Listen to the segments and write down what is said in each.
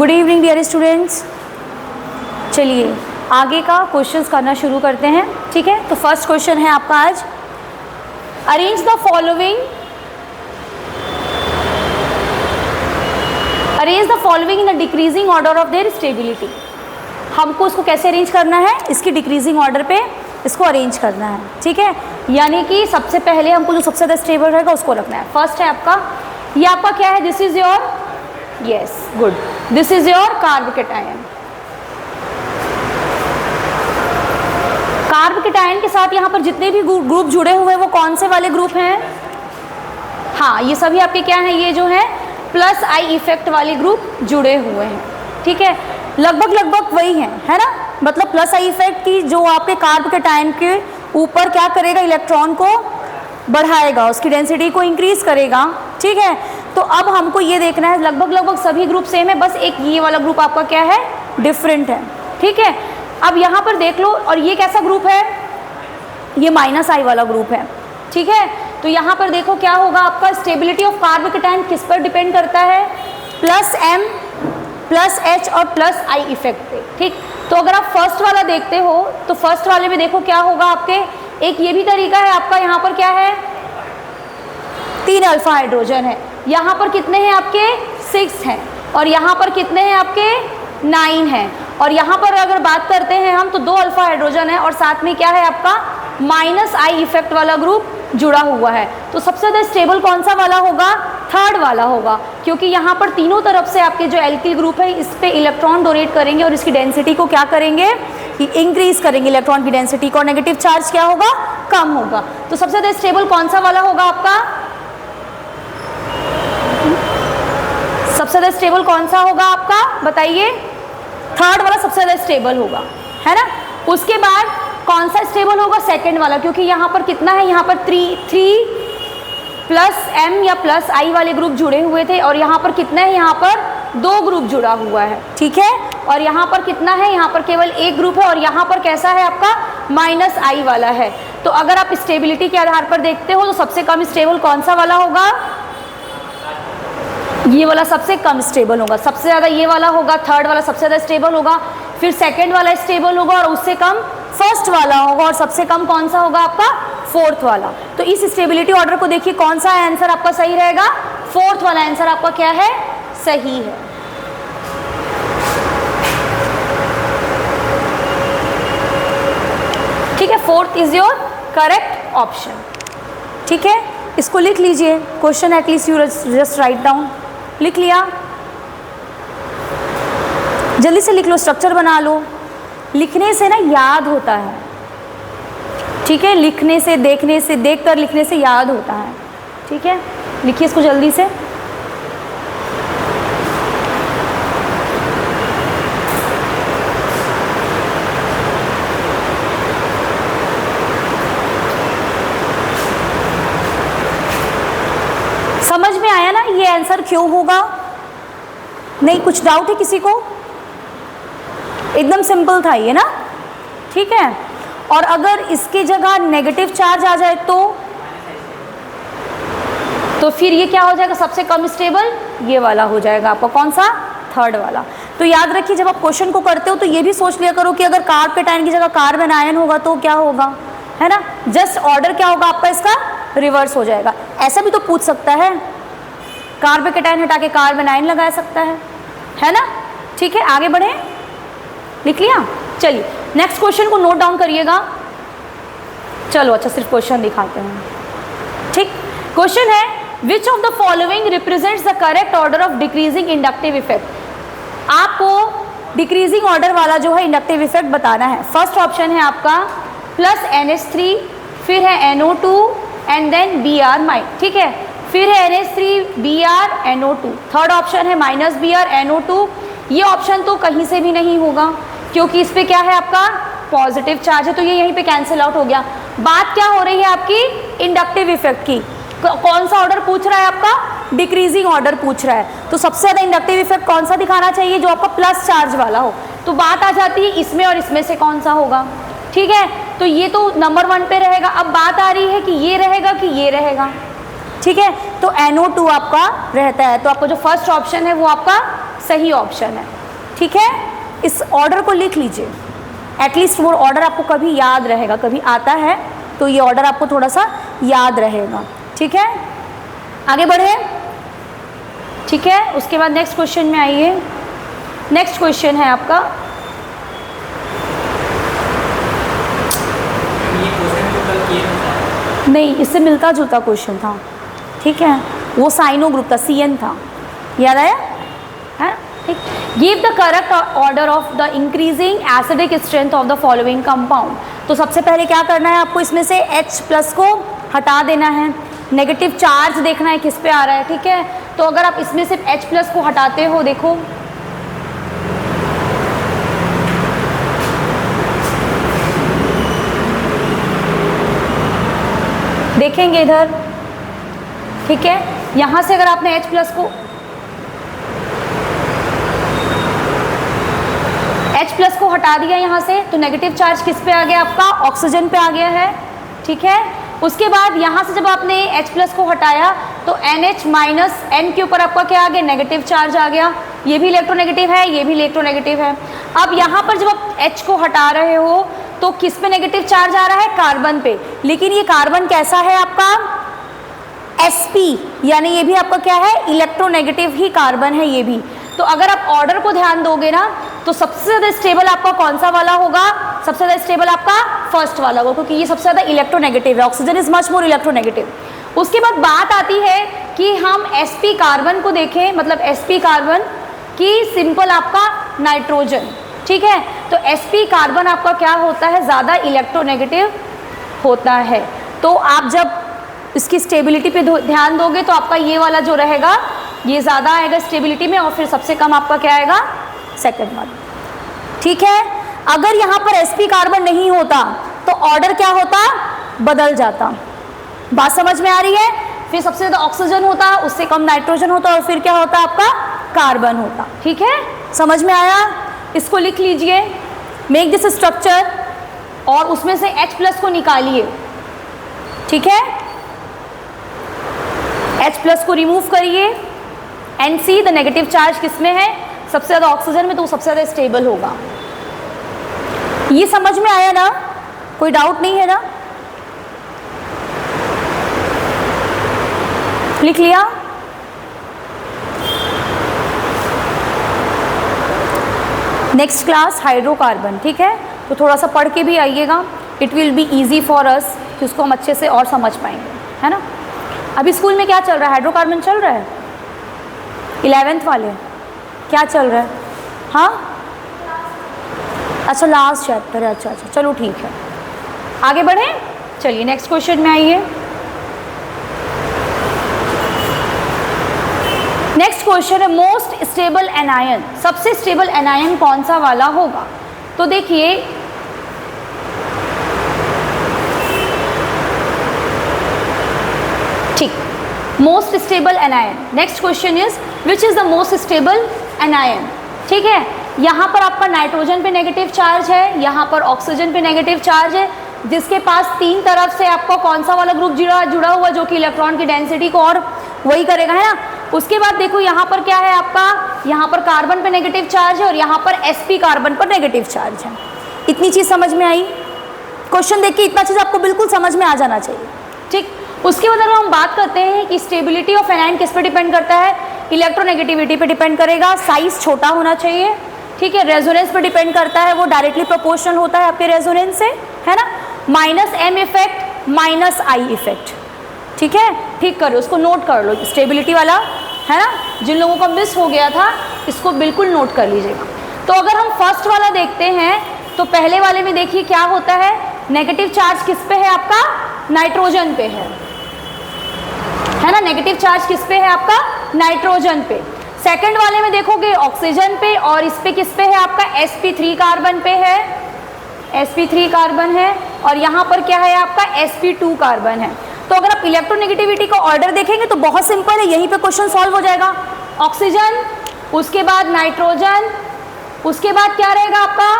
Good evening dear students. चलिए आगे का क्वेश्चंस करना शुरू करते हैं, ठीक है। तो फर्स्ट क्वेश्चन है आपका आज, arrange the following in the decreasing order of their stability. हमको इसको कैसे अरेंज करना है, इसकी डिक्रीजिंग ऑर्डर पे इसको अरेंज करना है, ठीक है। यानी कि सबसे पहले हमको जो सबसे ज़्यादा स्टेबल रहेगा उसको रखना है। फर्स्ट है आपका, ये आपका क्या है, this is your, yes good, this is your carbocation. Carbocation के साथ यहाँ पर जितने भी ग्रुप जुड़े हुए हैं वो कौन से वाले ग्रुप हैं, हाँ ये सभी आपके क्या हैं, ये जो है प्लस आई इफेक्ट वाले ग्रुप जुड़े हुए हैं, ठीक है। लगभग वही हैं, है ना। मतलब प्लस आई इफेक्ट की जो आपके कार्बोकेटायन के ऊपर क्या करेगा, इलेक्ट्रॉन को बढ़ाएगा, उसकी डेंसिटी को इंक्रीज करेगा, ठीक है। तो अब हमको ये देखना है, लगभग सभी ग्रुप सेम है, बस एक ये वाला ग्रुप आपका क्या है, डिफरेंट है, ठीक है। अब यहाँ पर देख लो, और ये कैसा ग्रुप है, ये माइनस आई वाला ग्रुप है, ठीक है। तो यहाँ पर देखो क्या होगा, आपका स्टेबिलिटी ऑफ कार्बोकेटायन किस पर डिपेंड करता है, प्लस एम प्लस एच और प्लस आई इफेक्ट पे, ठीक। तो अगर आप फर्स्ट वाला देखते हो तो फर्स्ट वाले में देखो क्या होगा आपके, एक ये भी तरीका है आपका, यहाँ पर क्या है 3 अल्फा हाइड्रोजन है, यहाँ पर कितने हैं आपके 6 हैं, और यहाँ पर कितने हैं आपके 9 हैं, और यहाँ पर अगर बात करते हैं हम तो 2 अल्फा हाइड्रोजन है और साथ में क्या है आपका माइनस आई इफेक्ट वाला ग्रुप जुड़ा हुआ है। तो सबसे ज़्यादा स्टेबल कौन सा वाला होगा, थर्ड वाला होगा, क्योंकि यहाँ पर तीनों तरफ से आपके जो एल्किल ग्रुप है इस पे इलेक्ट्रॉन डोनेट करेंगे और इसकी डेंसिटी को क्या करेंगे, इंक्रीज करेंगे इलेक्ट्रॉन की डेंसिटी को, और नेगेटिव चार्ज क्या होगा, कम होगा। तो सबसे ज़्यादा स्टेबल कौन सा वाला होगा आपका, सबसे ज़्यादा स्टेबल कौन सा होगा आपका, बताइए। थर्ड वाला सबसे ज़्यादा स्टेबल होगा, है ना। उसके बाद कौन सा स्टेबल होगा, सेकंड वाला, क्योंकि यहाँ पर कितना है, यहाँ पर 3 प्लस एम या प्लस आई वाले ग्रुप जुड़े हुए थे, और यहाँ पर कितना है, यहाँ पर 2 ग्रुप जुड़ा हुआ है, ठीक है। और यहाँ पर कितना है, यहाँ पर केवल 1 ग्रुप है, और यहाँ पर कैसा है आपका माइनस आई वाला है। तो अगर आप स्टेबिलिटी के आधार पर देखते हो तो सबसे कम स्टेबल कौन सा वाला होगा, ये वाला सबसे कम स्टेबल होगा, सबसे ज़्यादा ये वाला होगा, थर्ड वाला सबसे ज़्यादा स्टेबल होगा, फिर सेकंड वाला स्टेबल होगा, और उससे कम फर्स्ट वाला होगा, और सबसे कम कौन सा होगा आपका फोर्थ वाला। तो इस स्टेबिलिटी ऑर्डर को देखिए कौन सा आंसर आपका सही रहेगा, फोर्थ वाला आंसर आपका क्या है, सही है। ठीक है, fourth is your correct option, ठीक है। इसको लिख लीजिए, question at least you just write down, लिख लिया, जल्दी से लिख लो, स्ट्रक्चर बना लो। लिखने से ना याद होता है, ठीक है, लिखने से, देखने से, देखकर लिखने से याद होता है, ठीक है। लिखिए इसको जल्दी से। समझ में आया ना ये आंसर क्यों होगा, नहीं कुछ डाउट है किसी को, एकदम सिंपल था ये ना, ठीक है। और अगर इसकी जगह नेगेटिव चार्ज आ जाए तो फिर ये क्या हो जाएगा, सबसे कम स्टेबल ये वाला हो जाएगा आपका, कौन सा, थर्ड वाला। तो याद रखिए जब आप क्वेश्चन को करते हो तो ये भी सोच लिया करो कि अगर कार्बोकेटायन की जगह कार्बन आयन होगा तो क्या होगा, है ना। जस्ट ऑर्डर क्या होगा आपका, इसका रिवर्स हो जाएगा। ऐसा भी तो पूछ सकता है, कार्बोकेटायन हटा के कार्बन आयन लगा सकता है ना, ठीक है। आगे बढ़े, लिख लिया, चलिए नेक्स्ट क्वेश्चन को नोट डाउन करिएगा। चलो अच्छा सिर्फ क्वेश्चन दिखाते हैं, ठीक। क्वेश्चन है, which of the following represents the correct order of decreasing inductive effect. आपको डिक्रीजिंग ऑर्डर वाला जो है इंडक्टिव इफेक्ट बताना है। फर्स्ट ऑप्शन है आपका प्लस NH3, फिर है NO2 एंड देन Br-, ठीक है, फिर है NH3 Br NO2, third option है माइनस Br NO2। ये ऑप्शन तो कहीं से भी नहीं होगा क्योंकि इस पे क्या है आपका पॉजिटिव चार्ज है, तो ये यहीं पे कैंसिल आउट हो गया। बात क्या हो रही है आपकी इंडक्टिव इफेक्ट की, कौन सा ऑर्डर पूछ रहा है आपका, डिक्रीजिंग ऑर्डर पूछ रहा है। तो सबसे ज़्यादा इंडक्टिव इफेक्ट कौन सा दिखाना चाहिए, जो आपका प्लस चार्ज वाला हो। तो बात आ जाती है इसमें और इसमें से कौन सा होगा, ठीक है। तो ये तो नंबर 1 पे रहेगा। अब बात आ रही है कि ये रहेगा कि ये रहेगा, ठीक है। तो NO2 आपका रहता है, तो आपका जो फर्स्ट ऑप्शन है वो आपका सही ऑप्शन है। ठीक है, इस ऑर्डर को लिख लीजिए, एटलीस्ट वो ऑर्डर आपको कभी याद रहेगा, कभी आता है तो ये ऑर्डर आपको थोड़ा सा याद रहेगा। ठीक है, आगे बढ़े। ठीक है, उसके बाद नेक्स्ट क्वेश्चन में आइए। नेक्स्ट क्वेश्चन है आपका, नहीं इससे मिलता जुलता क्वेश्चन था। ठीक है, वो साइनो ग्रुप था, CN था, याद आया है? ठीक, give the correct order of the increasing acidic strength of the following compound. तो सबसे पहले क्या करना है आपको, इसमें से H+ को हटा देना है, नेगेटिव चार्ज देखना है किस पे आ रहा है। ठीक है, तो अगर आप इसमें से H+ को हटाते हो, देखो देखेंगे इधर। ठीक है, यहां से अगर आपने H+ को हटा दिया यहाँ से, तो नेगेटिव चार्ज किस पे आ गया आपका, ऑक्सीजन पे आ गया है। ठीक है, उसके बाद यहाँ से जब आपने H+ को हटाया तो NH- N के ऊपर आपका क्या आ गया, नेगेटिव चार्ज आ गया। ये भी इलेक्ट्रोनेगेटिव है, ये भी इलेक्ट्रोनेगेटिव है। अब यहाँ पर जब आप H को हटा रहे हो तो किस पे नेगेटिव चार्ज आ रहा है, कार्बन पे। लेकिन ये कार्बन कैसा है आपका, Sp, यानी ये भी आपका क्या है, इलेक्ट्रोनेगेटिव ही कार्बन है ये भी। तो अगर आप ऑर्डर को ध्यान दोगे ना, तो सबसे ज़्यादा स्टेबल आपका कौन सा वाला होगा, सबसे ज़्यादा स्टेबल आपका फर्स्ट वाला होगा, क्योंकि ये सबसे ज़्यादा इलेक्ट्रोनेगेटिव है। Oxygen is much more electronegative. उसके बाद बात आती है कि हम Sp कार्बन को देखें, मतलब Sp कार्बन की सिंपल आपका नाइट्रोजन। ठीक है, तो Sp कार्बन आपका क्या होता है, ज़्यादा इलेक्ट्रोनेगेटिव होता है। तो आप जब इसकी स्टेबिलिटी पे ध्यान दोगे तो आपका ये वाला जो रहेगा ये ज़्यादा आएगा स्टेबिलिटी में, और फिर सबसे कम आपका क्या आएगा, सेकंड वाला। ठीक है, अगर यहाँ पर Sp कार्बन नहीं होता तो ऑर्डर क्या होता, बदल जाता। बात समझ में आ रही है? फिर सबसे ज़्यादा ऑक्सीजन होता, उससे कम नाइट्रोजन होता, और फिर क्या होता आपका, कार्बन होता। ठीक है, समझ में आया? इसको लिख लीजिए, मेक दिस स्ट्रक्चर, और उसमें से H+ को निकालिए। ठीक है, H+ को रिमूव करिए and see the negative charge किस में है, सबसे ज़्यादा ऑक्सीजन में, तो वो सबसे ज़्यादा स्टेबल होगा। ये समझ में आया ना, कोई डाउट नहीं है ना? लिख लिया? Next class hydrocarbon. ठीक है, तो थोड़ा सा पढ़ के भी आइएगा, it will be easy for us कि उसको हम अच्छे से और समझ पाएंगे, है ना। अभी स्कूल में क्या चल रहा है, हाइड्रोकार्बन चल रहा है, 11th वाले क्या चल रहा है? हाँ, अच्छा लास्ट चैप्टर है, अच्छा, चलो ठीक है, आगे बढ़े। चलिए नेक्स्ट क्वेश्चन में आइए। नेक्स्ट क्वेश्चन है मोस्ट स्टेबल एनायन, सबसे स्टेबल एनायन कौन सा वाला होगा। तो देखिए ठीक, most stable anion, next question is which is the most stable anion. ठीक है, यहाँ पर आपका नाइट्रोजन पे नेगेटिव चार्ज है, यहाँ पर ऑक्सीजन पे नेगेटिव चार्ज है, जिसके पास तीन तरफ से आपका कौन सा वाला ग्रुप जुड़ा हुआ, जो कि इलेक्ट्रॉन की डेंसिटी को और वही करेगा, है ना। उसके बाद देखो यहाँ पर क्या है आपका, यहाँ पर कार्बन पे नेगेटिव चार्ज है और यहाँ पर Sp कार्बन पर नेगेटिव चार्ज है। इतनी चीज़ समझ में आई? क्वेश्चन देख के इतना चीज़ आपको बिल्कुल समझ में आ जाना चाहिए। ठीक, उसके बाद अगर हम बात करते हैं कि स्टेबिलिटी ऑफ एनायन किस पे डिपेंड करता है, इलेक्ट्रोनेगेटिविटी पे डिपेंड करेगा, साइज छोटा होना चाहिए। ठीक है, रेजोनेंस पे डिपेंड करता है, वो डायरेक्टली प्रोपोर्शनल होता है आपके रेजोनेंस से, है ना। -m effect -I effect. ठीक है, ठीक करो, उसको नोट कर लो, स्टेबिलिटी वाला, है ना। जिन लोगों का मिस हो गया था इसको बिल्कुल नोट कर लीजिएगा। तो अगर हम फर्स्ट वाला देखते हैं तो पहले वाले में देखिए क्या होता है, नेगेटिव चार्ज किस पे है आपका, नाइट्रोजन पे है ना, नेगेटिव चार्ज किस पे है आपका, नाइट्रोजन पे। सेकंड वाले में देखोगे ऑक्सीजन पे, और इस पे किस पे है आपका, Sp3 कार्बन पे है, Sp3 कार्बन है, और यहाँ पर क्या है आपका, Sp2 कार्बन है। तो अगर आप इलेक्ट्रोनेगेटिविटी का ऑर्डर देखेंगे तो बहुत सिंपल है, यहीं पे क्वेश्चन सॉल्व हो जाएगा। ऑक्सीजन, उसके बाद नाइट्रोजन, उसके बाद क्या रहेगा आपका,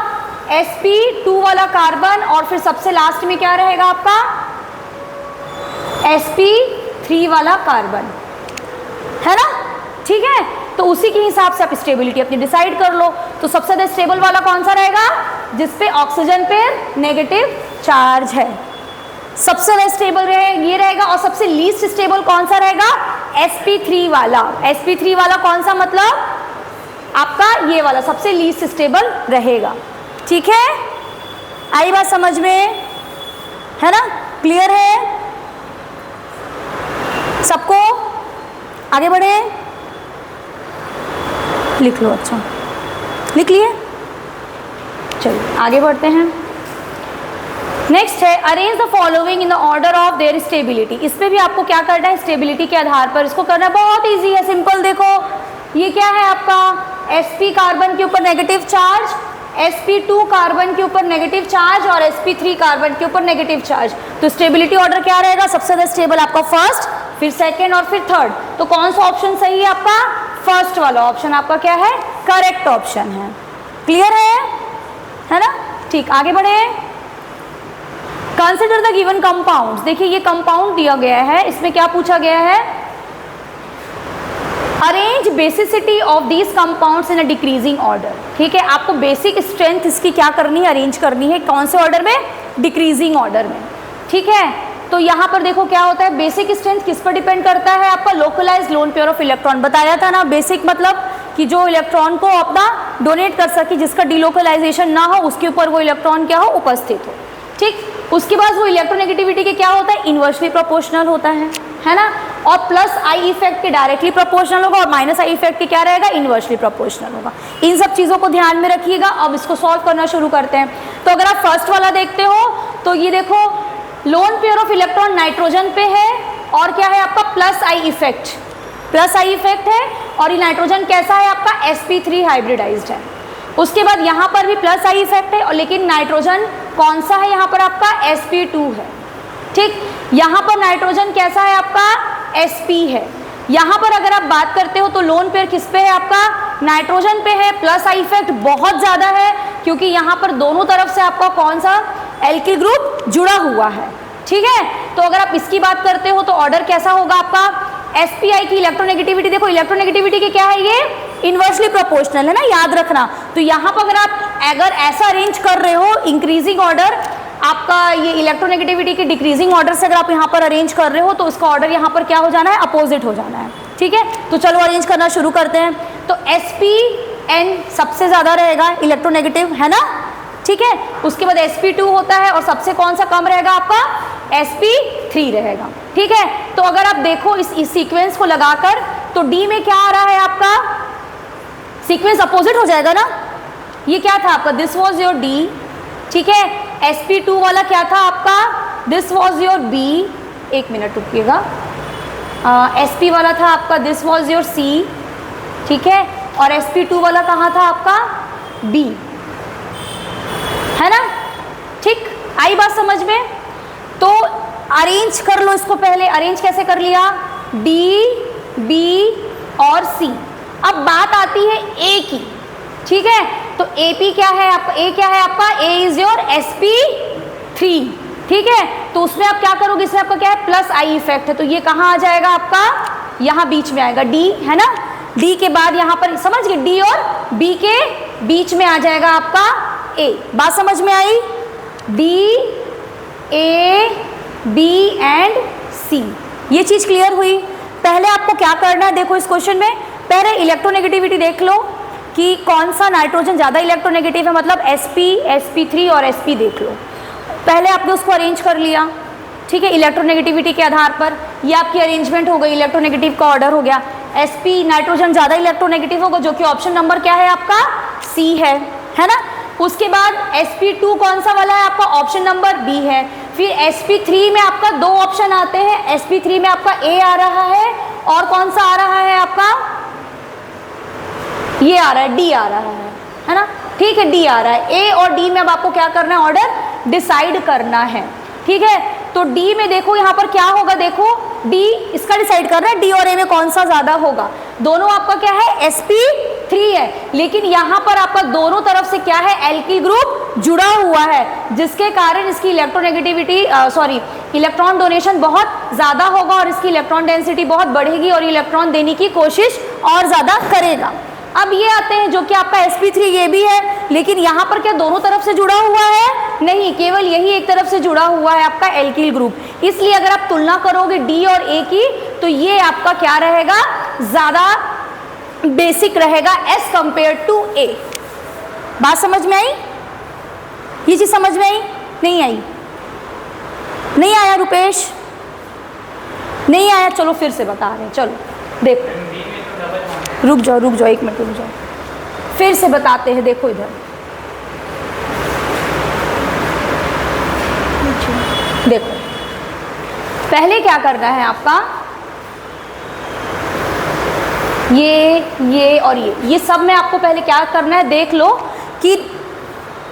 Sp2 वाला कार्बन, और फिर सबसे लास्ट में क्या रहेगा आपका, Sp3 वाला कार्बन, है ना। ठीक है, तो उसी के हिसाब से आप स्टेबिलिटी अपनी डिसाइड कर लो। तो सबसे ज़्यादा स्टेबल वाला कौन सा रहेगा? जिसपे ऑक्सीजन पे नेगेटिव चार्ज है, सबसे ज़्यादा स्टेबल ये रहेगा। और सबसे लीस्ट स्टेबल कौन सा रहेगा? sp3 वाला। sp3 वाला कौन सा, मतलब आपका ये वाला सबसे लीस्ट स्टेबल रहेगा। ठीक है, आई बात समझ में, है ना? क्लियर है सबको? आगे बढ़े, लिख लो। अच्छा लिख लिए, चलिए आगे बढ़ते हैं। नेक्स्ट है arrange the following in the order of their stability. इसमें भी आपको क्या करना है? स्टेबिलिटी के आधार पर इसको करना है। बहुत इजी है, सिंपल। देखो ये क्या है आपका? sp कार्बन के ऊपर नेगेटिव चार्ज, sp2 कार्बन के ऊपर नेगेटिव चार्ज और sp3 कार्बन के ऊपर नेगेटिव चार्ज। तो स्टेबिलिटी ऑर्डर क्या रहेगा? सबसे ज्यादा स्टेबल आपका फर्स्ट, फिर सेकेंड और फिर थर्ड। तो कौन सा ऑप्शन सही है आपका? फर्स्ट वाला ऑप्शन आपका क्या है? करेक्ट ऑप्शन है। क्लियर है ना? ठीक, आगे बढ़े। Consider the given compounds. देखिए ये कंपाउंड दिया गया है, इसमें क्या पूछा गया है? Arrange basicity of these compounds in a decreasing order. ठीक है, आपको बेसिक स्ट्रेंथ इसकी क्या करनी है? अरेंज करनी है। कौन से ऑर्डर में? डिक्रीजिंग ऑर्डर में। ठीक है, तो यहाँ पर देखो क्या होता है? बेसिक स्ट्रेंथ किस पर डिपेंड करता है? आपका localised lone pair of electron. बताया था ना, बेसिक मतलब कि जो इलेक्ट्रॉन को अपना डोनेट कर सके, जिसका डिलोकलाइजेशन ना हो, उसके ऊपर वो इलेक्ट्रॉन क्या हो? उपस्थित हो। ठीक, उसके बाद वो इलेक्ट्रोनेगेटिविटी के क्या होता है? इन्वर्सली प्रोपोर्शनल होता है ना? और प्लस आई इफेक्ट के डायरेक्टली प्रोपोर्शनल होगा और माइनस आई इफेक्ट के क्या रहेगा? इन्वर्सली प्रोपोर्शनल होगा। इन सब चीज़ों को ध्यान में रखिएगा। अब इसको सॉल्व करना शुरू करते हैं। तो अगर आप फर्स्ट वाला देखते हो तो ये देखो, loan pair of electron nitrogen पे है और क्या है आपका? Plus I effect, plus I effect है। और ये नाइट्रोजन कैसा है आपका? sp3 हाइब्रिडाइज्ड है। उसके बाद यहाँ पर भी प्लस आई इफेक्ट है, और लेकिन नाइट्रोजन कौन सा है यहाँ पर आपका? sp2 है। ठीक, यहाँ पर नाइट्रोजन कैसा है आपका? sp है। यहाँ पर अगर आप बात करते हो तो लोन पेयर किस पे है आपका? नाइट्रोजन पे है। प्लस आई इफेक्ट बहुत ज़्यादा है क्योंकि यहाँ पर दोनों तरफ से आपका कौन सा? एल्किल ग्रुप जुड़ा हुआ है। ठीक है, तो अगर आप इसकी बात करते हो तो ऑर्डर कैसा होगा आपका? spi की इलेक्ट्रोनेगेटिविटी देखो, इलेक्ट्रोनेगेटिविटी की क्या है? ये इन्वर्सली प्रोपोर्शनल है ना, याद रखना। तो यहाँ पर अगर ऐसा अरेंज कर रहे हो इंक्रीजिंग ऑर्डर, आपका ये इलेक्ट्रोनेगेटिविटी के डिक्रीजिंग ऑर्डर से अगर आप यहाँ पर अरेंज कर रहे हो तो उसका ऑर्डर यहाँ पर क्या हो जाना है? अपोजिट हो जाना है। ठीक है, तो चलो अरेंज करना शुरू करते हैं। तो spn सबसे ज़्यादा रहेगा इलेक्ट्रोनेगेटिव, है ना? ठीक है, उसके बाद sp2 होता है और सबसे कौन सा कम रहेगा आपका? sp3 रहेगा। ठीक है, तो अगर आप देखो इस सीक्वेंस को लगाकर तो d में क्या आ रहा है आपका? सीक्वेंस अपोजिट हो जाएगा ना। ये क्या था आपका? This was your d। ठीक है, sp2 वाला क्या था आपका? This was your b। एक मिनट रुकिएगा। sp वाला था आपका दिस वॉज योर c। ठीक है, और sp2 वाला कहाँ था आपका? b, है ना? ठीक, आई बात समझ में? तो अरेंज कर लो इसको। पहले अरेंज कैसे कर लिया? D, B और C। अब बात आती है A की। ठीक है, तो AP क्या है आपका? A क्या है आपका? A is your sp3। ठीक है, तो उसमें आप क्या करोगे? इसमें आपका क्या है? प्लस आई इफेक्ट है, तो ये कहाँ आ जाएगा आपका? यहाँ बीच में आएगा D, है ना? D के बाद यहाँ पर समझ गए, D और B के बीच में आ जाएगा आपका A। बात समझ में आई? D, A, B and C, ये चीज़ क्लियर हुई। पहले आपको क्या करना है? देखो इस क्वेश्चन में पहले इलेक्ट्रोनेगेटिविटी देख लो कि कौन सा नाइट्रोजन ज़्यादा इलेक्ट्रोनेगेटिव है, मतलब sp, sp3 और sp देख लो। पहले आपने उसको अरेंज कर लिया। ठीक है, इलेक्ट्रोनेगेटिविटी के आधार पर ये आपकी अरेंजमेंट हो गई, इलेक्ट्रोनेगेटिव का ऑर्डर हो गया। sp नाइट्रोजन ज़्यादा इलेक्ट्रोनेगेटिव होगा, जो कि ऑप्शन नंबर क्या है आपका? C है ना? उसके बाद sp2 कौन सा वाला है आपका? ऑप्शन नंबर B है। फिर sp3 में आपका दो ऑप्शन आते हैं। sp3 में आपका A आ रहा है और कौन सा आ रहा है आपका? ये आ रहा है, D आ रहा है ना? ठीक है, D आ रहा है। A और D में अब आपको क्या करना है? ऑर्डर डिसाइड करना है। ठीक है, तो D में देखो यहाँ पर क्या होगा? देखो D इसका डिसाइड करना है, D और A में कौन सा ज़्यादा होगा। दोनों आपका क्या है? sp3 है, लेकिन यहाँ पर आपका दोनों तरफ से क्या है? एल्किल ग्रुप जुड़ा हुआ है, जिसके कारण इसकी इलेक्ट्रोनेगेटिविटी इलेक्ट्रॉन डोनेशन बहुत ज़्यादा होगा और इसकी इलेक्ट्रॉन डेंसिटी बहुत बढ़ेगी और इलेक्ट्रॉन देने की कोशिश और ज़्यादा करेगा। अब ये आते हैं जो कि आपका sp3 ये भी है, लेकिन यहाँ पर क्या दोनों तरफ से जुड़ा हुआ है? नहीं, केवल यही एक तरफ से जुड़ा हुआ है आपका एल्किल ग्रुप। इसलिए अगर आप तुलना करोगे D और A की तो ये आपका क्या रहेगा? ज़्यादा बेसिक रहेगा एज कंपेयर टू A। बात समझ में आई? ये चीज़ समझ में आई? नहीं आई? नहीं आया रुपेश? नहीं आया? चलो फिर से बता रहे हैं, चलो देखो, रुक जाओ 1 मिनट रुक जाओ, फिर से बताते हैं। देखो इधर देखो, पहले क्या करना है आपका, ये और ये सब में आपको पहले क्या करना है, देख लो कि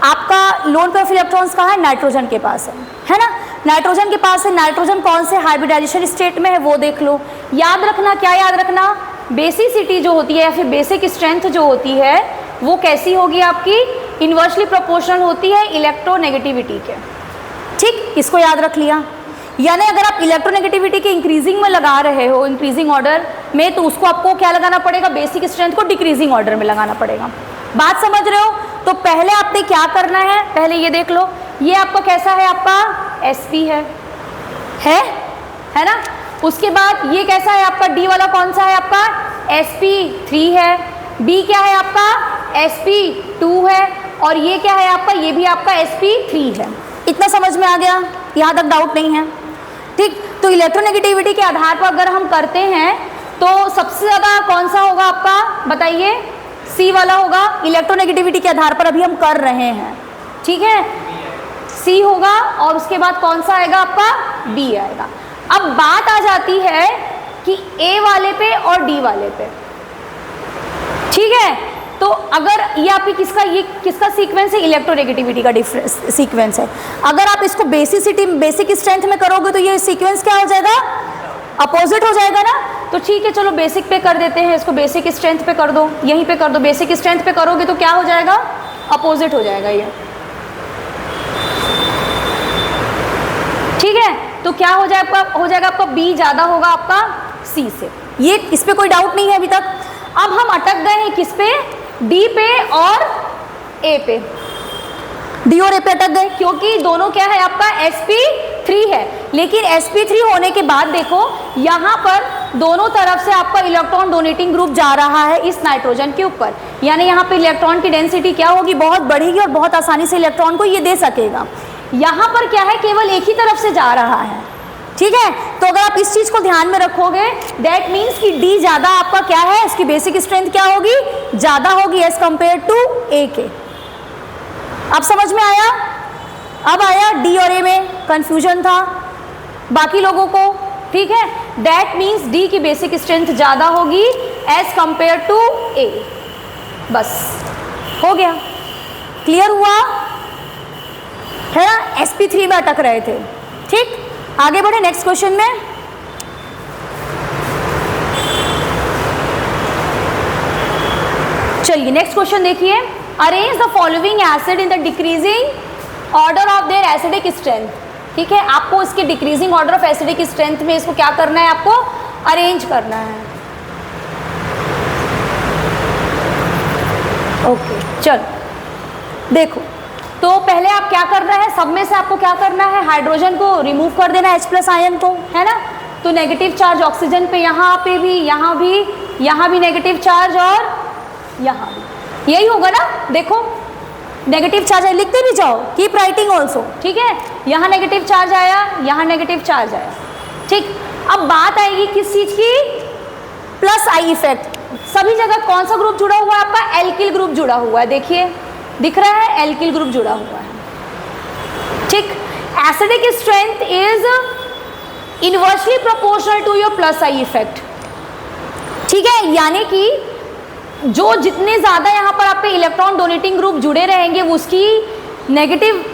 आपका लोन पेयर ऑफ इलेक्ट्रॉन्स कहाँ है? नाइट्रोजन के पास है ना? नाइट्रोजन के पास है। नाइट्रोजन कौन से हाइब्रिडाइजेशन स्टेट में है वो देख लो। याद रखना, क्या याद रखना? बेसिसिटी जो होती है या फिर बेसिक स्ट्रेंथ जो होती है वो कैसी होगी आपकी? इन्वर्सली प्रोपोर्शनल होती है इलेक्ट्रोनेगेटिविटी के। ठीक, इसको याद रख लिया। यानी अगर आप इलेक्ट्रोनेगेटिविटी के इंक्रीजिंग में लगा रहे हो, इंक्रीजिंग ऑर्डर में, तो उसको आपको क्या लगाना पड़ेगा? बेसिक स्ट्रेंथ को डिक्रीजिंग ऑर्डर में लगाना पड़ेगा। बात समझ रहे हो? तो पहले आपने क्या करना है, पहले ये देख लो, ये आपका कैसा है? आपका sp है ना? उसके बाद ये कैसा है आपका? D वाला कौन सा है आपका? sp3 है। B क्या है आपका? sp2 है। और ये क्या है आपका? ये भी आपका sp3 है। इतना समझ में आ गया? यहाँ तक डाउट नहीं है? ठीक, तो इलेक्ट्रोनेगेटिविटी के आधार पर अगर हम करते हैं तो सबसे ज़्यादा कौन सा होगा आपका? बताइए। C वाला होगा। इलेक्ट्रोनेगेटिविटी के आधार पर अभी हम कर रहे हैं, ठीक है? C होगा और उसके बाद कौन सा आएगा आपका? B आएगा। अब बात आ जाती है कि A वाले पे और D वाले पे, ठीक है? तो अगर ये आपकी किसका सीक्वेंस है? इलेक्ट्रोनेगेटिविटी का डिफरेंस सीक्वेंस है। अगर आप इसको बेसिक स्ट्रेंथ में करोगे तो ये सीक्वेंस क्या हो जाएगा? अपोजिट हो जाएगा ना? तो ठीक है, चलो बेसिक पे कर देते हैं इसको, बेसिक स्ट्रेंथ पे कर दो, यहीं पे कर दो। बेसिक स्ट्रेंथ पे करोगे तो क्या हो जाएगा? अपोजिट हो जाएगा ये, ठीक है? तो क्या हो जाएगा आपका? B ज़्यादा होगा आपका C से। ये इस पे कोई डाउट नहीं है अभी तक। अब हम अटक गए हैं किस पे? D पे और A पे। D और A पे अटक गए क्योंकि दोनों क्या है आपका? sp3 है। लेकिन sp3 होने के बाद देखो यहाँ पर दोनों तरफ से आपका इलेक्ट्रॉन डोनेटिंग ग्रुप जा रहा है इस नाइट्रोजन के ऊपर। यानी यहाँ पे इलेक्ट्रॉन की डेंसिटी क्या होगी? बहुत बढ़ेगी और बहुत आसानी से इलेक्ट्रॉन को ये दे सकेगा। यहाँ पर क्या है? केवल एक ही तरफ से जा रहा है, ठीक है? तो अगर आप इस चीज़ को ध्यान में रखोगे, दैट मीन्स कि D ज़्यादा आपका क्या है? इसकी बेसिक स्ट्रेंथ क्या होगी? ज़्यादा होगी एज कंपेयर टू A के। अब समझ में आया? अब आया? D और A में कंफ्यूजन था बाकी लोगों को, ठीक है? दैट मीन्स D की बेसिक स्ट्रेंथ ज़्यादा होगी एज कंपेयर टू A। बस हो गया, क्लियर हुआ है ना? sp3 में अटक रहे थे, ठीक? आगे बढ़े नेक्स्ट क्वेश्चन में। चलिए नेक्स्ट क्वेश्चन देखिए। Arrange the following acid in the decreasing order of their acidic strength, ठीक है? आपको इसके decreasing order of acidic strength में इसको क्या करना है? आपको अरेंज करना है। ओके, चलो देखो, तो पहले आप क्या करना है? सब में से आपको क्या करना है? हाइड्रोजन को रिमूव कर देना, H+ आयन को, है ना? तो नेगेटिव चार्ज ऑक्सीजन पे, यहाँ पे भी, यहाँ भी नेगेटिव चार्ज और यहाँ भी, यही होगा ना? देखो नेगेटिव चार्ज है, लिखते भी जाओ, कीप राइटिंग ऑल्सो, ठीक है? यहाँ नेगेटिव चार्ज आया, यहाँ नेगेटिव चार्ज आया, ठीक? अब बात आएगी किस चीज़ की? +I effect. सभी जगह कौन सा ग्रुप जुड़ा हुआ है आपका? एल्किल ग्रुप जुड़ा हुआ है। देखिए दिख रहा है, एल्किल ग्रुप जुड़ा हुआ है, ठीक? Acidic strength is inversely proportional to your +I effect, ठीक है? यानी कि जो जितने ज़्यादा यहाँ पर आपके इलेक्ट्रॉन डोनेटिंग ग्रुप जुड़े रहेंगे वो उसकी नेगेटिव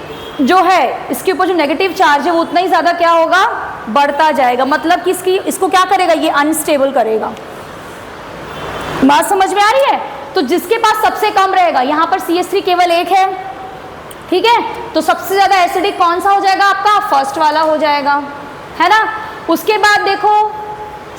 जो है, इसके ऊपर जो नेगेटिव चार्ज है वो उतना ही ज़्यादा क्या होगा? बढ़ता जाएगा। मतलब कि इसको क्या करेगा? ये अनस्टेबल करेगा। बात समझ में आ रही है? तो जिसके पास सबसे कम रहेगा, यहाँ पर CH3 केवल एक है, ठीक है? तो सबसे ज़्यादा एसिडिक कौन सा हो जाएगा आपका? फर्स्ट वाला हो जाएगा, है ना? उसके बाद देखो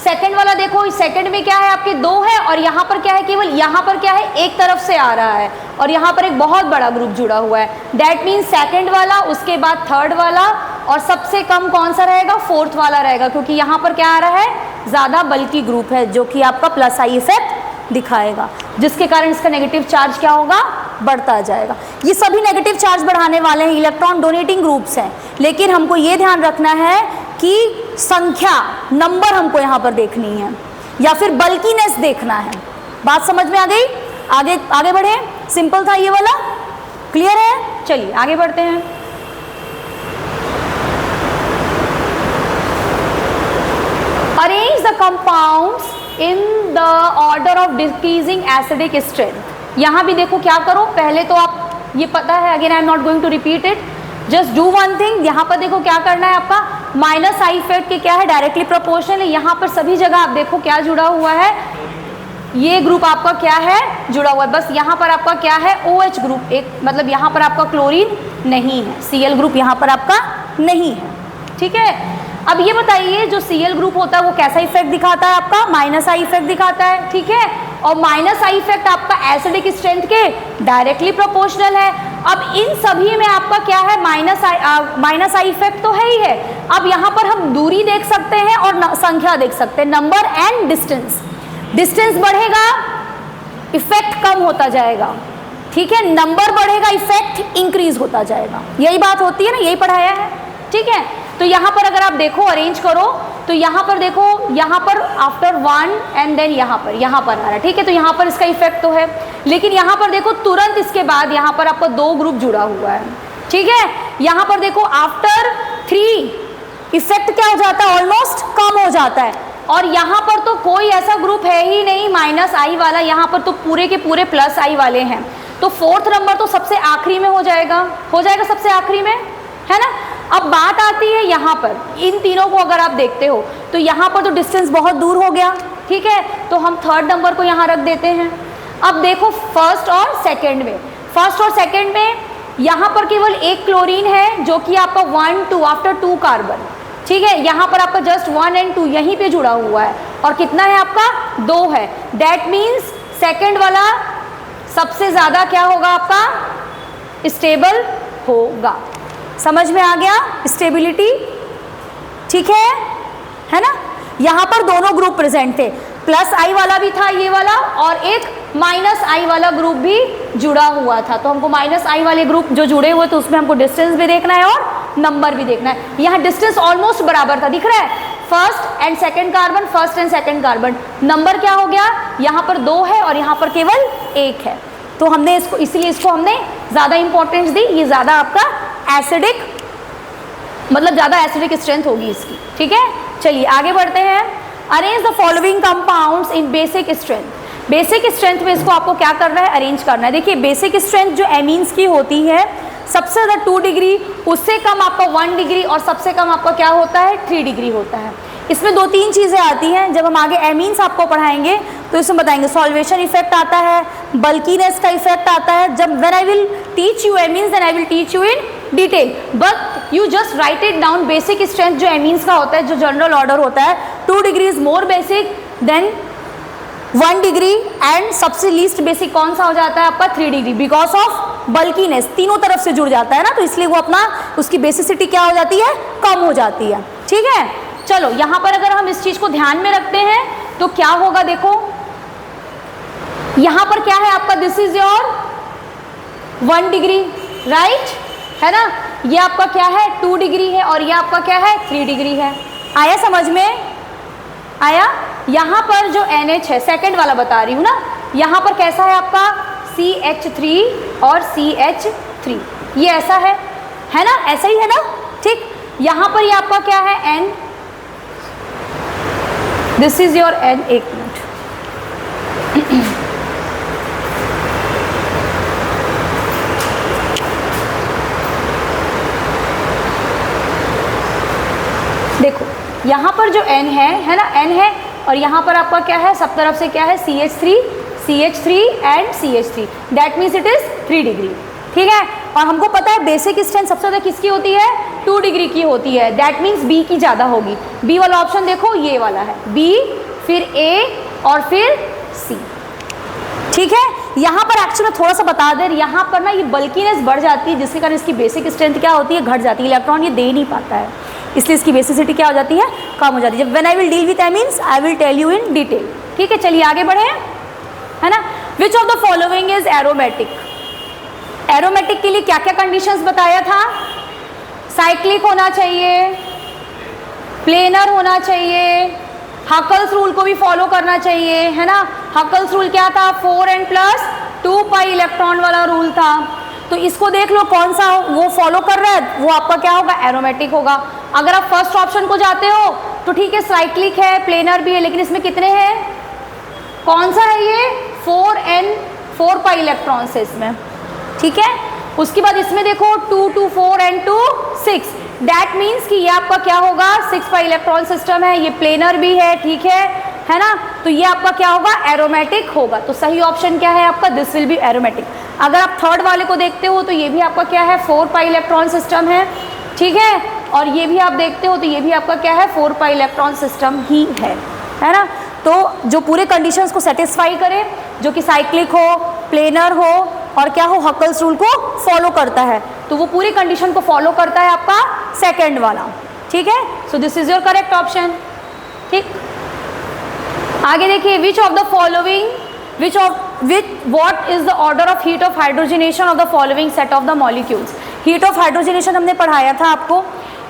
सेकंड वाला देखो, सेकंड में क्या है आपके 2 है और यहाँ पर क्या है, केवल यहाँ पर क्या है एक तरफ से आ रहा है और यहाँ पर एक बहुत बड़ा ग्रुप जुड़ा हुआ है। दैट मीन्स सेकंड वाला, उसके बाद थर्ड वाला और सबसे कम कौन सा रहेगा, फोर्थ वाला रहेगा, क्योंकि यहाँ पर क्या आ रहा है, ज़्यादा बल्कि ग्रुप है जो कि आपका प्लस आई इफेक्ट दिखाएगा, जिसके कारण इसका नेगेटिव चार्ज क्या होगा, बढ़ता जाएगा। ये सभी नेगेटिव चार्ज बढ़ाने वाले हैं, इलेक्ट्रॉन डोनेटिंग ग्रुप्स हैं, लेकिन हमको ये ध्यान रखना है कि संख्या, नंबर हमको यहाँ पर देखनी है या फिर बल्कीनेस देखना है। बात समझ में आ गई? आगे आगे बढ़े, सिंपल था ये वाला, क्लियर है? चलिए आगे बढ़ते हैं। Arrange the compounds in the order of decreasing acidic strength. यहाँ भी देखो क्या करो, पहले तो आप ये पता है, again I am not going to repeat it, just do one thing. यहाँ पर देखो क्या करना है आपका, माइनस आई इफेक्ट के क्या है, डायरेक्टली प्रोपोर्शनल है। यहाँ पर सभी जगह आप देखो क्या जुड़ा हुआ है, ये ग्रुप आपका क्या है, जुड़ा हुआ है। बस यहाँ पर आपका क्या है, OH ग्रुप, एक मतलब यहाँ पर आपका क्लोरीन नहीं है, Cl ग्रुप यहाँ पर आपका नहीं है, ठीक है। अब ये बताइए जो Cl ग्रुप होता है वो कैसा इफेक्ट दिखाता है आपका, माइनस आई इफेक्ट दिखाता है, ठीक है। और माइनस आई इफेक्ट आपका एसिडिक स्ट्रेंथ के डायरेक्टली प्रोपोर्शनल है। अब इन सभी में आपका क्या है, माइनस आई इफेक्ट तो है ही है। अब यहाँ पर हम दूरी देख सकते हैं और संख्या देख सकते हैं, नंबर एंड डिस्टेंस। डिस्टेंस बढ़ेगा, इफेक्ट कम होता जाएगा, ठीक है। नंबर बढ़ेगा, इफेक्ट इंक्रीज होता जाएगा। यही बात होती है ना, यही पढ़ाया है, ठीक है। तो यहाँ पर अगर आप देखो, अरेंज करो, तो यहाँ पर देखो, यहाँ पर आफ्टर 1 एंड देन यहाँ पर आ रहा है, ठीक है। तो यहाँ पर इसका इफेक्ट तो है, लेकिन यहाँ पर देखो तुरंत इसके बाद यहाँ पर आपका 2 ग्रुप जुड़ा हुआ है, ठीक है। यहाँ पर देखो आफ्टर 3 इफेक्ट क्या हो जाता है, ऑलमोस्ट कम हो जाता है। और यहाँ पर तो कोई ऐसा ग्रुप है ही नहीं माइनस आई वाला, यहाँ पर तो पूरे के पूरे प्लस आई वाले हैं। तो 4th नंबर तो सबसे आखिरी में हो जाएगा सबसे आखिरी में, है ना। अब बात आती है यहाँ पर, इन तीनों को अगर आप देखते हो तो यहाँ पर तो डिस्टेंस बहुत दूर हो गया, ठीक है। तो हम 3rd नंबर को यहाँ रख देते हैं। अब देखो फर्स्ट और सेकंड में यहाँ पर केवल एक क्लोरीन है जो कि आपका 1 2 आफ्टर 2 कार्बन, ठीक है। यहाँ पर आपका जस्ट 1 एंड 2 यहीं पे जुड़ा हुआ है और कितना है आपका 2 है। दैट मीन्स सेकंड वाला सबसे ज़्यादा क्या होगा आपका, स्टेबल होगा। समझ में आ गया, स्टेबिलिटी, ठीक है ना। यहाँ पर दोनों ग्रुप प्रेजेंट थे, प्लस आई वाला भी था ये वाला और एक माइनस आई वाला ग्रुप भी जुड़ा हुआ था। तो हमको माइनस आई वाले ग्रुप जो जुड़े हुए तो उसमें हमको डिस्टेंस भी देखना है और नंबर भी देखना है। यहाँ डिस्टेंस ऑलमोस्ट बराबर था, दिख रहा है, first and second carbon. Number क्या हो गया, यहाँ पर 2 है और यहाँ पर केवल 1 है। तो हमने इसको, इसलिए इसको हमने ज़्यादा इंपॉर्टेंस दी, ये ज़्यादा आपका एसिडिक, मतलब ज़्यादा एसिडिक स्ट्रेंथ होगी इसकी, ठीक है। चलिए आगे बढ़ते हैं। Arrange the following compounds in basic strength. Basic strength में इसको आपको क्या करना है, अरेंज करना है। देखिए बेसिक स्ट्रेंथ जो एमीन्स की होती है, सबसे ज़्यादा 2 डिग्री, उससे कम आपका 1 डिग्री और सबसे कम आपका क्या होता है, 3 डिग्री होता है। इसमें 2-3 चीज़ें आती हैं, जब हम आगे एमीन्स आपको पढ़ाएंगे तो इसमें बताएंगे। सॉल्वेशन इफेक्ट आता है, बल्कीनेस का इफेक्ट आता है। जब when I will teach you amines then I will teach you in detail, but you just write it down. Basic strength जो एमीन्स का होता है, जो जनरल ऑर्डर होता है, 2 degree is more basic than 1 degree and सबसे least basic कौन सा हो जाता है आपका, 3 डिग्री, बिकॉज ऑफ बल्कीनेस, तीनों तरफ से जुड़ जाता है ना, तो इसलिए वो अपना उसकी बेसिसिटी क्या हो जाती है, कम हो जाती है, ठीक है। चलो यहाँ पर अगर हम इस चीज़ को ध्यान में रखते हैं तो क्या होगा, देखो यहाँ पर क्या है आपका, this is your 1 degree, right, है ना। ये आपका क्या है, 2 डिग्री है और ये आपका क्या है, 3 डिग्री है। आया समझ में, आया। यहाँ पर जो NH है, सेकंड वाला बता रही हूँ ना, यहाँ पर कैसा है आपका CH3 और CH3, ये ऐसा है ना, ऐसा ही है ना, ठीक। यहाँ पर ये आपका क्या है, N, this is your N। एक मिनट, देखो यहाँ पर जो N है ना, N है और यहाँ पर आपका क्या है, सब तरफ से क्या है, CH3 and CH3, that means it is 3 degree, ठीक है। और हमको पता है बेसिक स्ट्रेंथ सबसे ज़्यादा किसकी होती है, 2 डिग्री की होती है, दैट मीन्स बी की ज़्यादा होगी। बी वाला ऑप्शन देखो, ये वाला है बी, फिर ए और फिर सी। ठीक है, यहाँ पर एक्चुअली थोड़ा सा बता दें, यहाँ पर ना ये बल्कीनेस बढ़ जाती है, जिसके कारण इसकी बेसिक स्ट्रेंथ क्या होती है, घट जाती है, इलेक्ट्रॉन ये दे नहीं पाता है, इसलिए इसकी बेसिसिटी क्या हो जाती है, कम हो जाती है। जब when I will deal with amines I will tell you in detail. ठीक है, चलिए आगे बढ़े, है ना। Which of the following is aromatic. Aromatic के लिए क्या क्या कंडीशंस बताया था, साइक्लिक होना चाहिए, प्लेनर होना चाहिए, हकल्स रूल को भी फॉलो करना चाहिए, है ना। हकल्स रूल क्या था, 4n+2 पाई इलेक्ट्रॉन वाला रूल था। तो इसको देख लो कौन सा वो फॉलो कर रहा है, वो आपका क्या होगा, एरोमेटिक होगा। अगर आप फर्स्ट ऑप्शन को जाते हो तो ठीक है, साइक्लिक है, प्लेनर भी है, लेकिन इसमें कितने हैं, कौन सा है ये, 4 पाई इलेक्ट्रॉन्स है इसमें। ठीक है, उसके बाद इसमें देखो 2 2 4 and 2 6, दैट मीन्स कि ये आपका क्या होगा, 6 पाई इलेक्ट्रॉन सिस्टम है, ये प्लेनर भी है, ठीक है ना। तो ये आपका क्या होगा, एरोमेटिक होगा। तो सही ऑप्शन क्या है आपका, दिस विल बी एरोमेटिक। अगर आप थर्ड वाले को देखते हो तो ये भी आपका क्या है, 4 पाई इलेक्ट्रॉन सिस्टम है, ठीक है, और ये भी आप देखते हो तो ये भी आपका क्या है, 4 पाई इलेक्ट्रॉन सिस्टम ही है ना। तो जो पूरे कंडीशंस को सेटिस्फाई करे, जो कि साइक्लिक हो, प्लेनर हो और क्या हो, हकल्स रूल को फॉलो करता है, तो वो पूरी कंडीशन को फॉलो करता है आपका सेकंड वाला। ठीक है, so this is your correct option. ठीक, आगे देखिए, विच of the following what is the order of heat of hydrogenation of the following set of the molecules। heat of hydrogenation हमने पढ़ाया था आपको।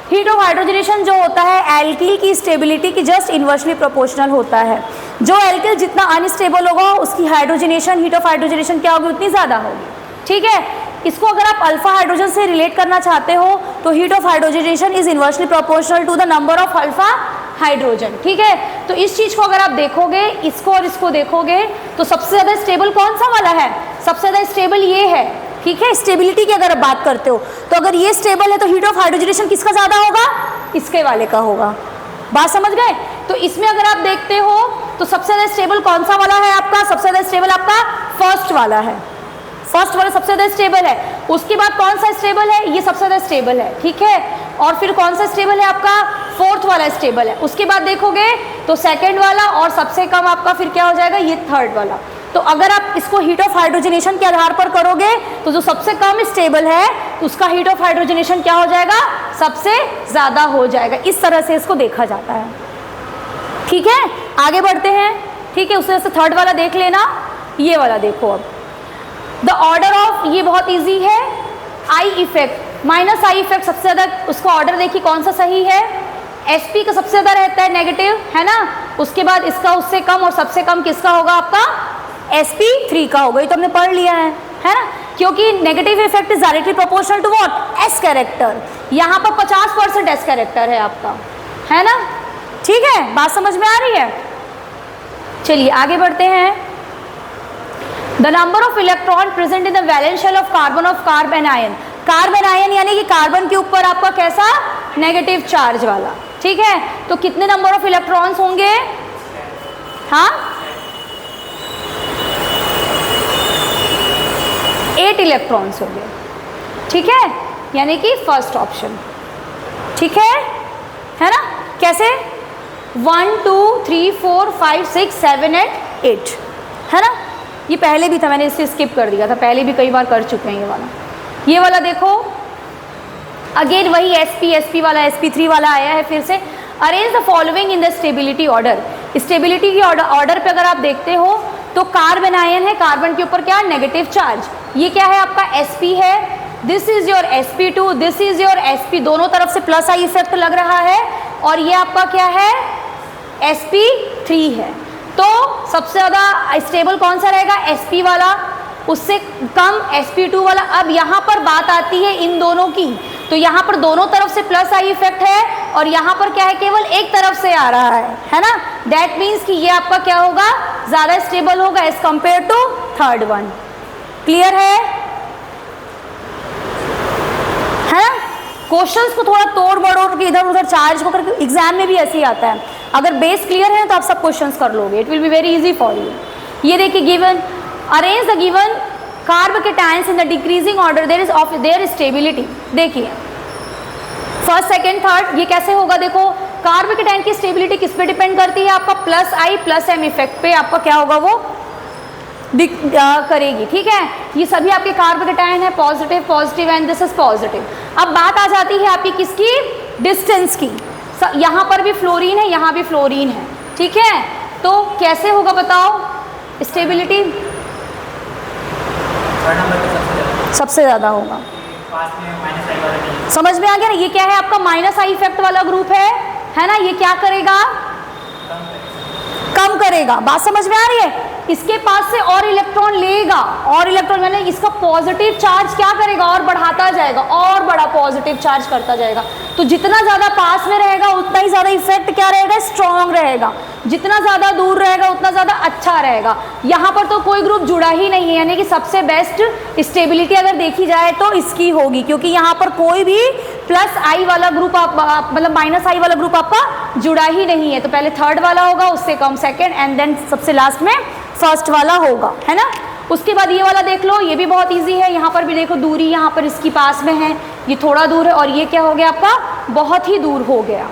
हीट ऑफ हाइड्रोजनेशन जो होता है एल्किल की स्टेबिलिटी की जस्ट इन्वर्सली प्रोपोर्शनल होता है। जो एल्किल जितना अनस्टेबल होगा उसकी हाइड्रोजनेशन, हीट ऑफ हाइड्रोजनेशन क्या होगी, उतनी ज़्यादा होगी। ठीक है, इसको अगर आप अल्फा हाइड्रोजन से रिलेट करना चाहते हो तो heat of hydrogenation is inversely proportional to the number of alpha hydrogen. ठीक है, तो इस चीज़ को अगर आप देखोगे, इसको और इसको देखोगे, तो सबसे ज़्यादा स्टेबल कौन सा वाला है, सबसे ज़्यादा स्टेबल ये है। ठीक है, स्टेबिलिटी की अगर आप बात करते हो तो अगर ये स्टेबल है तो हीट ऑफ हाइड्रोजनेशन किसका ज़्यादा होगा, इसके वाले का होगा। बात समझ गए। तो इसमें अगर आप देखते हो तो सबसे ज़्यादा स्टेबल कौन सा वाला है आपका, सबसे ज़्यादा स्टेबल आपका फर्स्ट वाला है, फर्स्ट वाला सबसे ज़्यादा स्टेबल है। उसके बाद कौन सा स्टेबल है, ये सबसे ज़्यादा स्टेबल है। ठीक है, और फिर कौन सा स्टेबल है आपका, फोर्थ वाला स्टेबल है। उसके बाद देखोगे तो सेकंड वाला, और सबसे कम आपका फिर क्या हो जाएगा, ये थर्ड वाला। तो अगर आप इसको हीट ऑफ हाइड्रोजनेशन के आधार पर करोगे तो जो सबसे कम स्टेबल है उसका हीट ऑफ हाइड्रोजनेशन क्या हो जाएगा, सबसे ज़्यादा हो जाएगा। इस तरह से इसको देखा जाता है। ठीक है, आगे बढ़ते हैं। ठीक है, उस तरह से थर्ड वाला देख लेना, ये वाला देखो। अब द ऑर्डर ऑफ, ये बहुत ईजी है, I effect minus I effect सबसे ज़्यादा, उसका ऑर्डर देखिए कौन सा सही है, एसपी का सबसे ज़्यादा रहता है नेगेटिव, है ना। उसके बाद इसका उससे कम, और सबसे कम किसका होगा आपका, sp3 का होगा। ये तो हमने पढ़ लिया है ना, क्योंकि negative effect is directly proportional to what, S character. यहाँ पर 50% एस कैरेक्टर है आपका, है ना। ठीक है, बात समझ में आ रही है। चलिए आगे बढ़ते हैं। The number of electron present in the valence shell of carbon ion. Carbon ion यानी कि कार्बन के ऊपर आपका कैसा, नेगेटिव चार्ज वाला। ठीक है, तो कितने नंबर ऑफ इलेक्ट्रॉन्स होंगे, हाँ 8 इलेक्ट्रॉन्स होंगे। ठीक है, यानी कि फर्स्ट ऑप्शन। ठीक है ना। कैसे, 1 2 3 4 5 6 7 8, है ना। ये पहले भी था, मैंने इसे स्किप कर दिया था, पहले भी कई बार कर चुके हैं। ये वाला देखो, अगेन वही sp वाला, sp3 वाला आया है फिर से। Arrange the following in the stability order. Stability की ऑर्डर पे अगर आप देखते हो तो कार्बन आयन है, कार्बन के ऊपर क्या, नेगेटिव चार्ज। ये क्या है आपका, sp है, this is your sp2, this is your sp, दोनों तरफ से प्लस आई इफेक्ट लग रहा है, और ये आपका क्या है, sp3 है। तो सबसे ज़्यादा स्टेबल कौन सा रहेगा, sp वाला, उससे कम sp2 वाला। अब यहाँ पर बात आती है इन दोनों की, तो यहाँ पर दोनों तरफ से प्लस आई इफेक्ट है, और यहाँ पर क्या है, केवल एक तरफ से आ रहा है ना। दैट मीन्स कि ये आपका क्या होगा, ज़्यादा स्टेबल होगा as compare to third one. Clear है ना। क्वेश्चंस को थोड़ा तोड़ मड़ोड़ के इधर उधर चार्ज को करके एग्जाम में भी ऐसे ही आता है। अगर बेस क्लियर है तो आप सब क्वेश्चंस कर लोगे, it will be very easy for you. ये देखिए, given arrange the given carbocations in the decreasing order there is of their stability. देखिए फर्स्ट सेकेंड थर्ड, ये कैसे होगा? देखो कार्बोकेटाइन की स्टेबिलिटी किस पे डिपेंड करती है? आपका प्लस आई प्लस एम इफेक्ट पे आपका क्या होगा वो करेगी, ठीक है। ये सभी आपके कार्बोकेटाइन है, positive positive and this is positive. अब बात आ जाती है आपकी किसकी? डिस्टेंस की। यहाँ पर भी फ्लोरीन है, यहाँ भी फ्लोरीन है, ठीक है। तो कैसे होगा बताओ स्टेबिलिटी? सबसे ज़्यादा होगा। समझ में आ गया ना? ये क्या है आपका माइनस आई इफेक्ट वाला ग्रुप है ना। ये क्या करेगा? कम करेगा। बात समझ में आ रही है? इसके पास से और इलेक्ट्रॉन लेगा, और इलेक्ट्रॉन मैंने इसका पॉजिटिव चार्ज क्या करेगा? और बढ़ाता जाएगा, और बड़ा पॉजिटिव चार्ज करता जाएगा। तो जितना ज़्यादा पास में रहेगा उतना ही ज़्यादा इफेक्ट क्या रहेगा? स्ट्रॉन्ग रहेगा। जितना ज़्यादा दूर रहेगा उतना ज़्यादा अच्छा रहेगा। यहाँ पर तो कोई ग्रुप जुड़ा ही नहीं है, यानी कि सबसे बेस्ट स्टेबिलिटी अगर देखी जाए तो इसकी होगी, क्योंकि यहाँ पर कोई भी प्लस आई वाला ग्रुप मतलब माइनस आई वाला ग्रुप आपका जुड़ा ही नहीं है। तो पहले थर्ड वाला होगा, उससे कम सेकेंड, एंड देन सबसे लास्ट में फर्स्ट वाला होगा, है ना। उसके बाद ये वाला देख लो, ये भी बहुत इजी है। यहाँ पर भी देखो दूरी यहाँ पर इसकी पास में है, ये थोड़ा दूर है, और ये क्या हो गया आपका? बहुत ही दूर हो गया।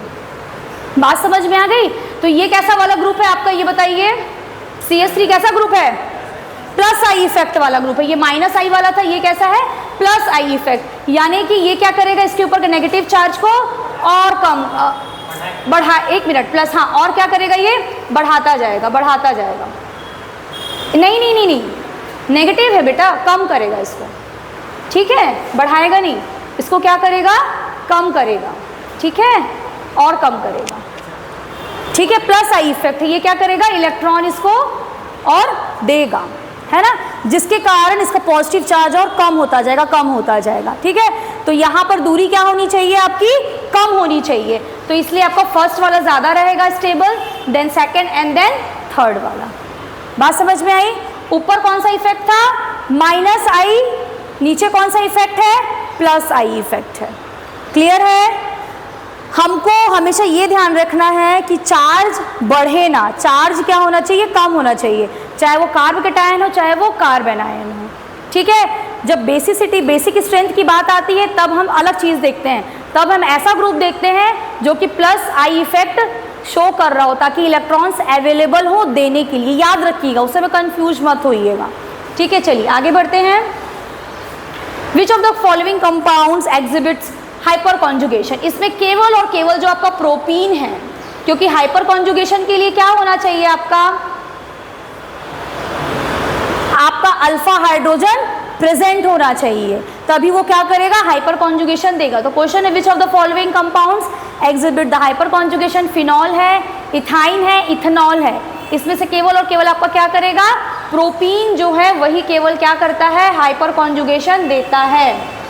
बात समझ में आ गई? तो ये कैसा वाला ग्रुप है आपका, ये बताइए। CH3 कैसा ग्रुप है? प्लस आई इफेक्ट वाला ग्रुप है। ये माइनस आई वाला था, ये कैसा है? Plus I effect. यानी कि ये क्या करेगा? इसके ऊपर के नेगेटिव चार्ज को और कम बढ़ा, एक मिनट, प्लस, हाँ, और क्या करेगा? ये बढ़ाता जाएगा, बढ़ाता जाएगा। नहीं नहीं नहीं नहीं, नेगेटिव है बेटा, कम करेगा इसको, ठीक है। बढ़ाएगा नहीं, इसको क्या करेगा? कम करेगा, ठीक है, और कम करेगा, ठीक है। प्लस आई इफेक्ट है, ये क्या करेगा? इलेक्ट्रॉन इसको और देगा, है ना, जिसके कारण इसका पॉजिटिव चार्ज और कम होता जाएगा, कम होता जाएगा, ठीक है। तो यहाँ पर दूरी क्या होनी चाहिए आपकी? कम होनी चाहिए। तो इसलिए आपका फर्स्ट वाला ज़्यादा रहेगा stable, then second, and then third वाला। बात समझ में आई? ऊपर कौन सा इफेक्ट था? माइनस आई, नीचे कौन सा इफेक्ट है? प्लस आई इफेक्ट है। क्लियर है? हमको हमेशा ये ध्यान रखना है कि चार्ज बढ़े ना, चार्ज क्या होना चाहिए? कम होना चाहिए, चाहे वो कार्बोकेटायन हो चाहे वो कार्बन आयन हो, ठीक है। जब बेसिसिटी, बेसिक स्ट्रेंथ की बात आती है तब हम अलग चीज़ देखते हैं, तब हम ऐसा ग्रुप देखते हैं जो कि प्लस आई इफेक्ट शो कर रहा हो, ताकि इलेक्ट्रॉन्स अवेलेबल हो देने के लिए। याद रखिएगा, उससे में कंफ्यूज मत होइएगा, ठीक है। चलिए आगे बढ़ते हैं। विच of the following compounds exhibits hyper conjugation? इसमें केवल और केवल जो आपका प्रोपीन है, क्योंकि हाइपर कॉन्जुगेशन के लिए क्या होना चाहिए? आपका अल्फा हाइड्रोजन प्रेजेंट होना चाहिए, तभी वो क्या करेगा? हाइपर कॉन्जुगेशन देगा। तो क्वेश्चन है which of the following compounds exhibit the hyper conjugation? Phenol है, इथाइन है, इथेनॉल है। इसमें से केवल और केवल आपका क्या करेगा? प्रोपीन जो है वही केवल क्या करता है? हाइपर कॉन्जुगेशन देता है,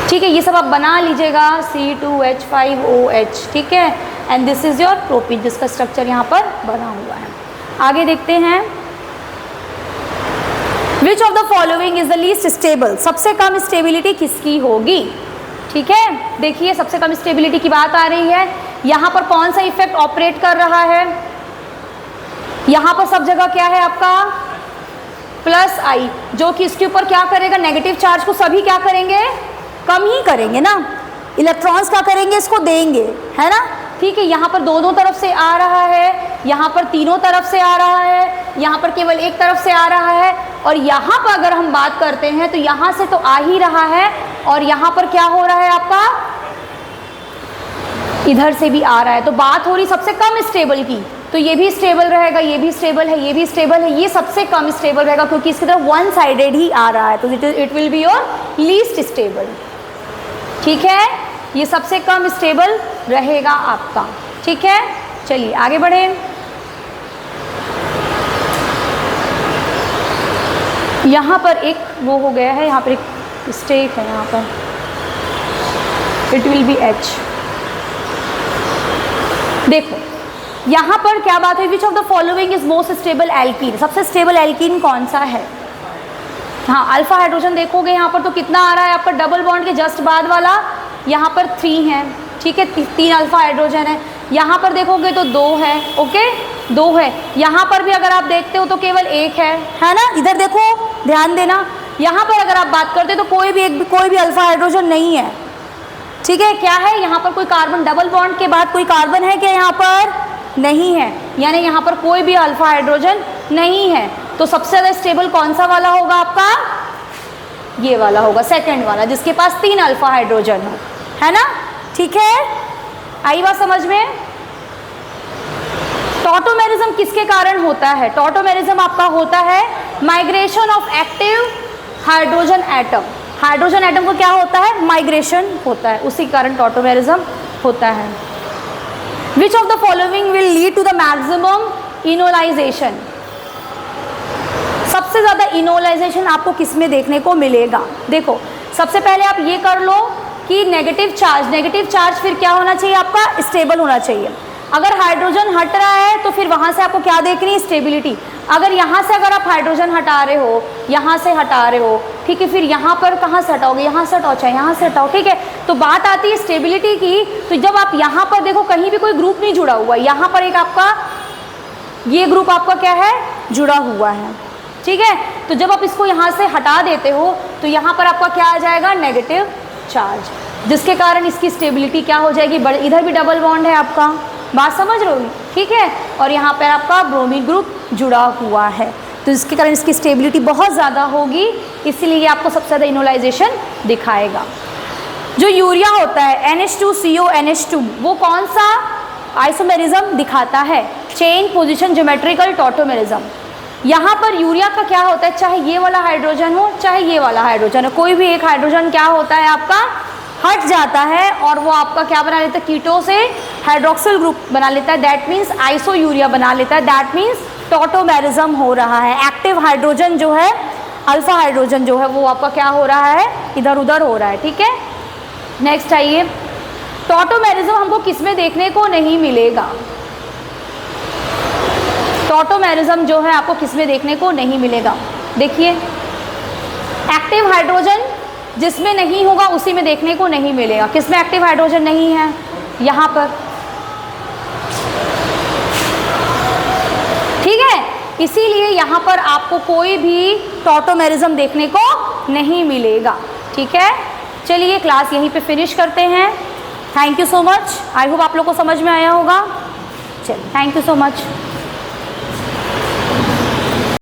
ठीक है। ये सब आप बना लीजिएगा, C2H5OH, ठीक है, and this is your propene, जिसका स्ट्रक्चर यहाँ पर बना हुआ है। आगे देखते हैं। विच of the following is the least stable? सबसे कम स्टेबिलिटी किसकी होगी? ठीक है, देखिए सबसे कम स्टेबिलिटी की बात आ रही है। यहाँ पर कौन सा इफेक्ट ऑपरेट कर रहा है? यहाँ पर सब जगह क्या है आपका? प्लस आई, जो कि इसके ऊपर क्या करेगा? नेगेटिव चार्ज को सभी क्या करेंगे? कम ही करेंगे ना। इलेक्ट्रॉन्स क्या करेंगे? इसको देंगे, है ना, ठीक है। यहाँ पर दोनों तरफ से आ रहा है, यहाँ पर तीनों तरफ से आ रहा है, यहाँ पर केवल एक तरफ से आ रहा है, और यहाँ पर अगर हम बात करते हैं तो यहाँ से तो आ ही रहा है, और यहाँ पर क्या हो रहा है आपका? इधर से भी आ रहा है। तो बात हो रही सबसे कम स्टेबल की, तो ये भी स्टेबल रहेगा, ये भी स्टेबल है, ये भी स्टेबल है, ये सबसे कम स्टेबल रहेगा क्योंकि इसकी तरफ वन साइडेड ही आ रहा है, तो it will be your least stable, ठीक है। ये सबसे कम स्टेबल रहेगा आपका, ठीक है। चलिए आगे बढ़े। यहाँ पर एक वो हो गया है, यहाँ पर एक स्टेक है, यहाँ पर इट विल बी H। देखो यहाँ पर क्या बात है? Which of the following is most stable alkene? सबसे स्टेबल एल्कीन कौन सा है? हाँ, अल्फा हाइड्रोजन देखोगे यहाँ पर तो कितना आ रहा है आपका? डबल बॉन्ड के जस्ट बाद वाला यहाँ पर 3 है, ठीक है, 3 अल्फा हाइड्रोजन है। यहाँ पर देखोगे तो 2 है, ओके, 2 है। यहाँ पर भी अगर आप देखते हो तो केवल 1 है ना। इधर देखो, ध्यान देना, यहाँ पर अगर आप बात करते हो तो कोई भी अल्फा हाइड्रोजन नहीं है, ठीक है, क्या है यहाँ पर कोई कार्बन, डबल बॉन्ड के बाद कोई कार्बन है क्या यहाँ पर? नहीं है, यानी यहाँ पर कोई भी अल्फा हाइड्रोजन नहीं है। तो सबसे ज़्यादा स्टेबल कौन सा वाला होगा आपका? ये वाला होगा, सेकंड वाला, जिसके पास 3 अल्फा हाइड्रोजन हो, है ना? ठीक है, आई बात समझ में? टॉटोमेरिज्म किसके कारण होता है? टॉटोमेरिज्म आपका होता है migration of active hydrogen atom. Hydrogen atom को क्या होता है? माइग्रेशन होता है, उसी कारण टॉटोमेरिज्म होता है। Which of the following will lead to the maximum enolisation? सबसे ज़्यादा इनोलाइजेशन आपको किस में देखने को मिलेगा? देखो, सबसे पहले आप ये कर लो कि नेगेटिव चार्ज फिर क्या होना चाहिए आपका? स्टेबल होना चाहिए। अगर हाइड्रोजन हट रहा है तो फिर वहाँ से आपको क्या देखनी है? स्टेबिलिटी। अगर यहाँ से अगर आप हाइड्रोजन हटा रहे हो, यहाँ से हटा रहे हो, ठीक है, फिर यहाँ पर कहाँ से हटाओगे? यहाँ से हटाओ, चाहे यहाँ से हटाओ, ठीक है। तो बात आती है स्टेबिलिटी की। तो जब आप यहाँ पर देखो कहीं भी कोई ग्रुप नहीं जुड़ा हुआ, यहाँ पर एक आपका ये ग्रुप आपका क्या है? जुड़ा हुआ है, ठीक है। तो जब आप इसको यहाँ से हटा देते हो तो यहाँ पर आपका क्या आ जाएगा? नेगेटिव चार्ज, जिसके कारण इसकी स्टेबिलिटी क्या हो जाएगी? इधर भी डबल बॉन्ड है आपका, बात समझ रहे हो? ठीक है, और यहाँ पर आपका ब्रोमीन ग्रुप जुड़ा हुआ है, तो इसके कारण इसकी स्टेबिलिटी बहुत ज़्यादा होगी, इसीलिए ये आपको सबसे ज़्यादा इनोलाइजेशन दिखाएगा। जो यूरिया होता है NH2CONH2, वो कौन सा आइसोमेरिज्म दिखाता है? Chain position geometrical tautomerism. यहाँ पर यूरिया का क्या होता है? चाहे ये वाला हाइड्रोजन हो, चाहे ये वाला हाइड्रोजन हो, कोई भी एक हाइड्रोजन क्या होता है आपका? हट जाता है, और वो आपका क्या बना लेता है? कीटो से हाइड्रोक्सिल ग्रुप बना लेता है, दैट मीन्स आइसो यूरिया बना लेता है, दैट मीन्स टॉटोमेरिज्म हो रहा है। एक्टिव हाइड्रोजन जो है, अल्फा हाइड्रोजन जो है, वो आपका क्या हो रहा है? इधर उधर हो रहा है, ठीक है। नेक्स्ट आइए, टॉटोमेरिज्म हमको किस में देखने को नहीं मिलेगा? टॉटोमेरिज्म जो है आपको किस में देखने को नहीं मिलेगा? देखिए, एक्टिव हाइड्रोजन जिसमें नहीं होगा उसी में देखने को नहीं मिलेगा। किस में एक्टिव हाइड्रोजन नहीं है? यहाँ पर, ठीक है। इसीलिए यहाँ पर आपको कोई भी टॉटोमेरिज्म देखने को नहीं मिलेगा, ठीक है। चलिए क्लास यहीं पे फिनिश करते हैं। Thank you so much. I hope आप लोग को समझ में आया होगा। चलिए, थैंक यू सो मच।